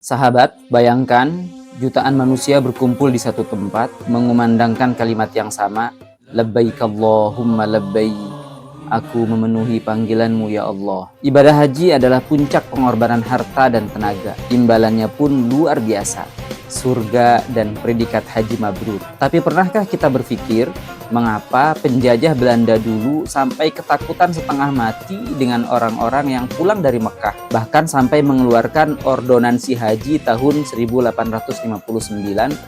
Sahabat, bayangkan jutaan manusia berkumpul di satu tempat, mengumandangkan kalimat yang sama, Labbaik Allahumma labbaik, aku memenuhi panggilanmu ya Allah. Ibadah haji adalah puncak pengorbanan harta dan tenaga. Imbalannya pun luar biasa, surga dan predikat haji mabrur. Tapi pernahkah kita berpikir, mengapa penjajah Belanda dulu sampai ketakutan setengah mati dengan orang-orang yang pulang dari Mekah, bahkan sampai mengeluarkan ordonansi haji tahun 1859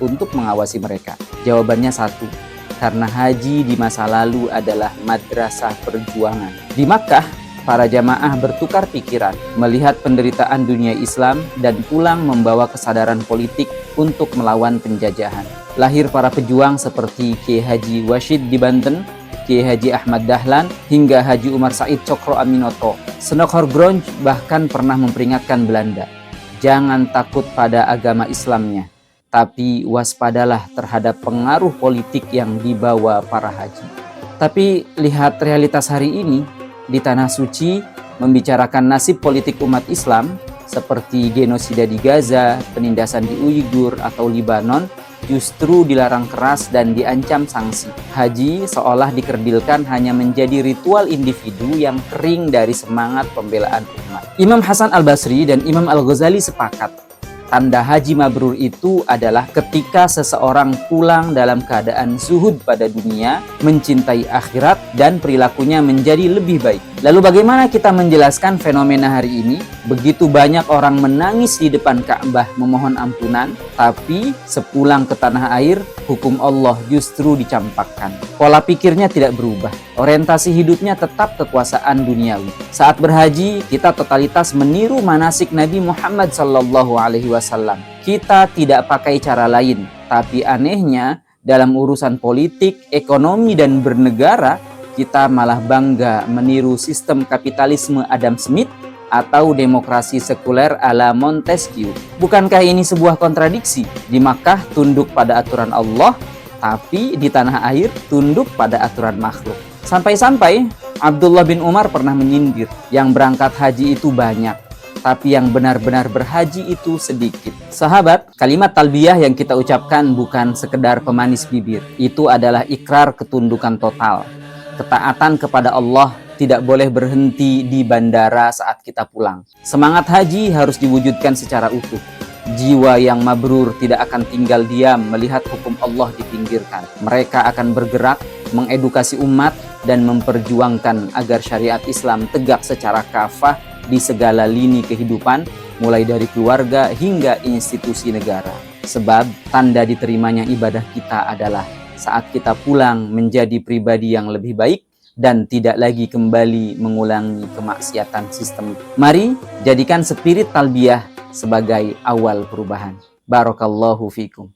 untuk mengawasi mereka? Jawabannya satu, karena haji di masa lalu adalah madrasah perjuangan. Di Makkah, para jamaah bertukar pikiran, melihat penderitaan dunia Islam dan pulang membawa kesadaran politik untuk melawan penjajahan. Lahir para pejuang seperti Kiai Haji Washid di Banten, Kiai Haji Ahmad Dahlan, hingga Haji Umar Said Cokro Aminoto. Senokor Gronj bahkan pernah memperingatkan Belanda, jangan takut pada agama Islamnya, tapi waspadalah terhadap pengaruh politik yang dibawa para haji. Tapi lihat realitas hari ini, di Tanah Suci membicarakan nasib politik umat Islam seperti genosida di Gaza, penindasan di Uighur atau Libanon, justru dilarang keras dan diancam sanksi. Haji seolah dikerdilkan hanya menjadi ritual individu yang kering dari semangat pembelaan umat. Imam Hasan Al-Basri dan Imam Al-Ghazali sepakat, tanda haji mabrur itu adalah ketika seseorang pulang dalam keadaan zuhud pada dunia, mencintai akhirat, dan perilakunya menjadi lebih baik. Lalu bagaimana kita menjelaskan fenomena hari ini? Begitu banyak orang menangis di depan Ka'bah memohon ampunan, tapi sepulang ke tanah air, hukum Allah justru dicampakkan. Pola pikirnya tidak berubah, orientasi hidupnya tetap kekuasaan duniawi. Saat berhaji, kita totalitas meniru manasik Nabi Muhammad SAW. Kita tidak pakai cara lain, tapi anehnya dalam urusan politik, ekonomi, dan bernegara, kita malah bangga meniru sistem kapitalisme Adam Smith atau demokrasi sekuler ala Montesquieu. Bukankah ini sebuah kontradiksi? Di Makkah tunduk pada aturan Allah, tapi di tanah air tunduk pada aturan makhluk. Sampai-sampai Abdullah bin Umar pernah menyindir, yang berangkat haji itu banyak, tapi yang benar-benar berhaji itu sedikit. Sahabat, kalimat talbiyah yang kita ucapkan bukan sekedar pemanis bibir. Itu adalah ikrar ketundukan total. Ketaatan kepada Allah tidak boleh berhenti di bandara saat kita pulang. Semangat haji harus diwujudkan secara utuh. Jiwa yang mabrur tidak akan tinggal diam melihat hukum Allah dipinggirkan. Mereka akan bergerak, mengedukasi umat, dan memperjuangkan agar syariat Islam tegak secara kafah di segala lini kehidupan, mulai dari keluarga hingga institusi negara. Sebab tanda diterimanya ibadah kita adalah saat kita pulang menjadi pribadi yang lebih baik dan tidak lagi kembali mengulangi kemaksiatan sistem. Mari jadikan spirit talbiyah sebagai awal perubahan. Barakallahu fikum.